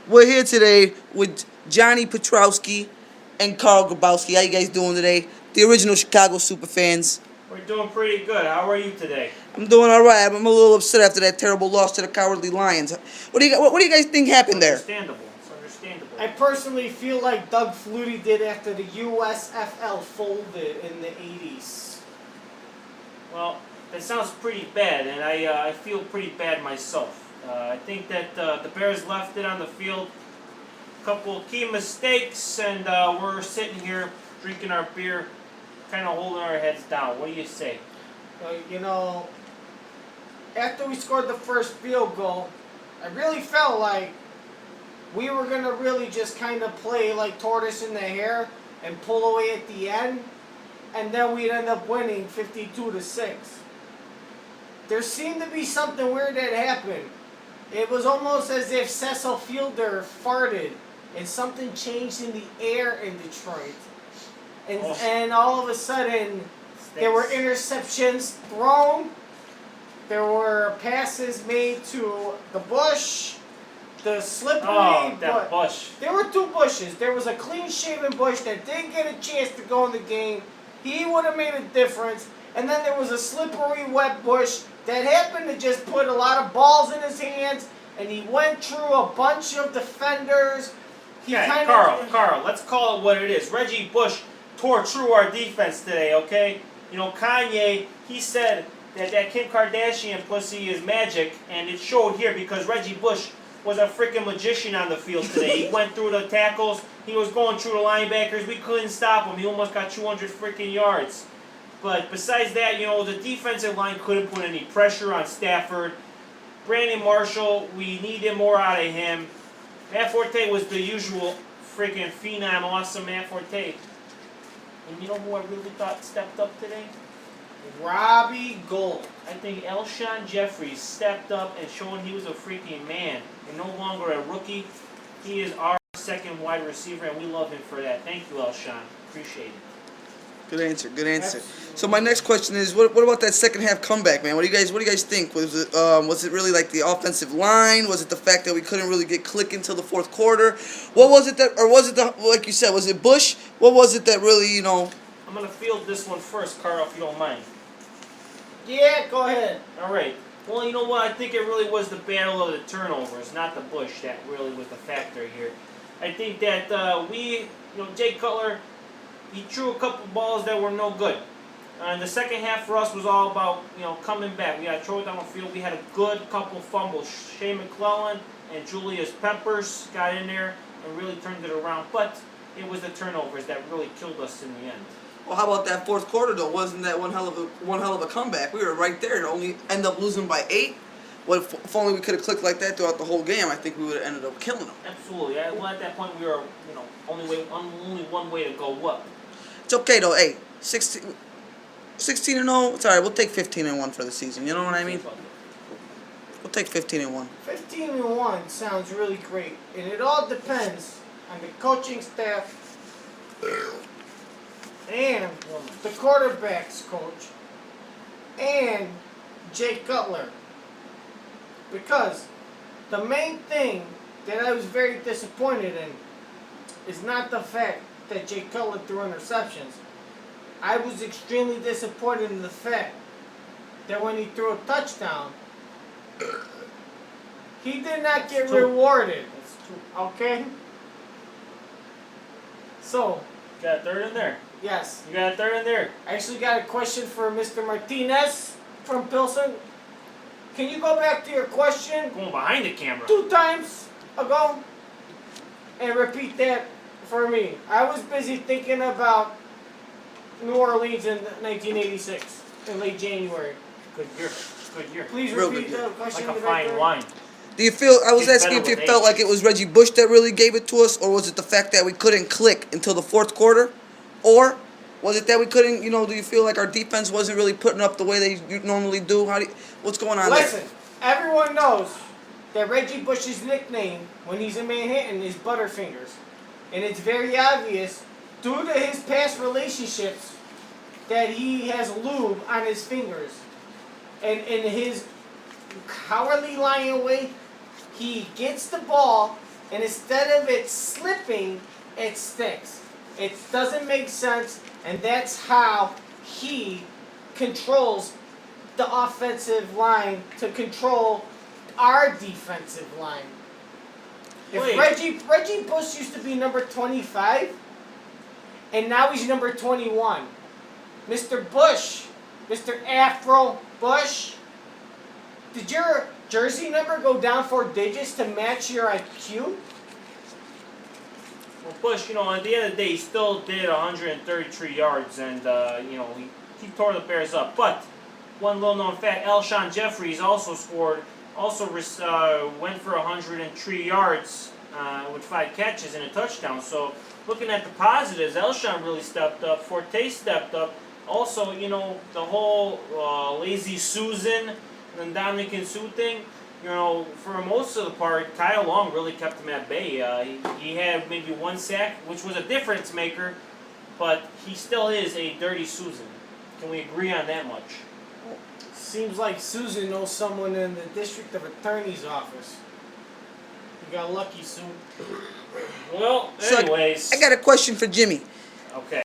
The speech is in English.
We're here today with Johnny Patrowski and Karl Grabowski. How you guys doing today? The original Chicago Superfans. We're doing pretty good. How are you today? I'm doing all right. I'm a little upset after that terrible loss to the Cowardly Lions. What do you guys think happened there? Understandable. It's understandable. I personally feel like Doug Flutie did after the USFL folded in the 80s. Well, that sounds pretty bad, and I feel pretty bad myself. I think that the Bears left it on the field. A couple of key mistakes, and we're sitting here drinking our beer, kind of holding our heads down. What do you say? After we scored the first field goal, I really felt like we were going to really just kind of play like tortoise in the hare and pull away at the end, and then we'd end up winning 52-6. There seemed to be something weird that happened. It was almost as if Cecil Fielder farted and something changed in the air in Detroit. And all of a sudden, there were interceptions thrown. There were passes made to the bush, the slippery. Oh, that bush. There were two bushes. There was a clean-shaven bush that didn't get a chance to go in the game. He would have made a difference. And then there was a slippery, wet bush that happened to just put a lot of balls in his hands, and he went through a bunch of defenders. Carl, let's call it what it is. Reggie Bush tore through our defense today, okay? You know, Kanye, he said that Kim Kardashian pussy is magic, and it showed here because Reggie Bush was a freaking magician on the field today. He went through the tackles, he was going through the linebackers, we couldn't stop him. He almost got 200 freaking yards. But besides that, you know, the defensive line couldn't put any pressure on Stafford. Brandon Marshall, we needed more out of him. Matt Forte was the usual freaking phenom, awesome Matt Forte. And you know who I really thought stepped up today? Robbie Gould. I think Alshon Jeffries stepped up and showing he was a freaking man and no longer a rookie. He is our second wide receiver, and we love him for that. Thank you, Alshon. Appreciate it. Good answer. Good answer. So my next question is, what about that second half comeback, man? What do you guys think? Was it really like the offensive line? Was it the fact that we couldn't really get click until the fourth quarter? What was it that, or was it the, like you said, was it Bush? What was it that really, I'm gonna field this one first, Carl, if you don't mind. Yeah, go ahead. All right. Well, you know what? I think it really was the battle of the turnovers, not the Bush, that really was the factor here. I think that Jay Cutler, he threw a couple balls that were no good. And the second half for us was all about, coming back. We got to throw it down the field. We had a good couple fumbles. Shea McClellan and Julius Peppers got in there and really turned it around. But it was the turnovers that really killed us in the end. Well, how about that fourth quarter though? Wasn't that one hell of a comeback? We were right there to only end up losing by 8. What if only we could have clicked like that throughout the whole game? I think we would have ended up killing them. Absolutely. Well, at that point we were, only one way to go up. It's okay though. Hey, 16 and 0. It's all right. We'll take 15 and 1 for the season. You know what I mean? We'll take 15 and 1. 15 and 1 sounds really great, and it all depends on the coaching staff and the quarterbacks coach and Jay Cutler. Because the main thing that I was very disappointed in is not the fact that Jay Cutler threw interceptions. I was extremely disappointed in the fact that when he threw a touchdown, he did not get rewarded. That's true. Okay? So, You got a third in there. yes. You got a third in there. I actually got a question for Mr. Martinez from Pilsen. Can you go back to your question Going behind the camera. 2 times ago and repeat that for me? I was busy thinking about New Orleans in 1986 in late January. Good year. Good year. Please Real repeat good the year. question. Like a in the back fine there. wine. Do you feel? I was It's asking if better you with felt age. like it was Reggie Bush that really gave it to us, or was it the fact that we couldn't click until the fourth quarter, or was it that we couldn't? Do you feel like our defense wasn't really putting up the way they normally do? What's going on Listen, everyone knows that Reggie Bush's nickname when he's in Manhattan is Butterfingers. And it's very obvious, due to his past relationships, that he has lube on his fingers. And in his cowardly lion way, he gets the ball and instead of it slipping, it sticks. It doesn't make sense, and that's how he controls the offensive line to control our defensive line. If Wait. Reggie Bush used to be number 25, and now he's number 21. Mr. Bush, Mr. Afro Bush, did your jersey number go down 4 digits to match your IQ? Well, Bush, at the end of the day, he still did 133 yards, and he tore the Bears up. But one little known fact: Alshon Jeffries also went for 103 yards with 5 catches and a touchdown. So looking at the positives, Alshon really stepped up. Forte stepped up. Also, the whole lazy Susan and Dominican Sue thing. For most of the part, Kyle Long really kept him at bay. He had maybe 1 sack, which was a difference maker, but he still is a dirty Susan. Can we agree on that much? Seems like Susan knows someone in the district of attorney's office. You got lucky, Sue. Well, So, anyways. I got a question for Jimmy. Okay.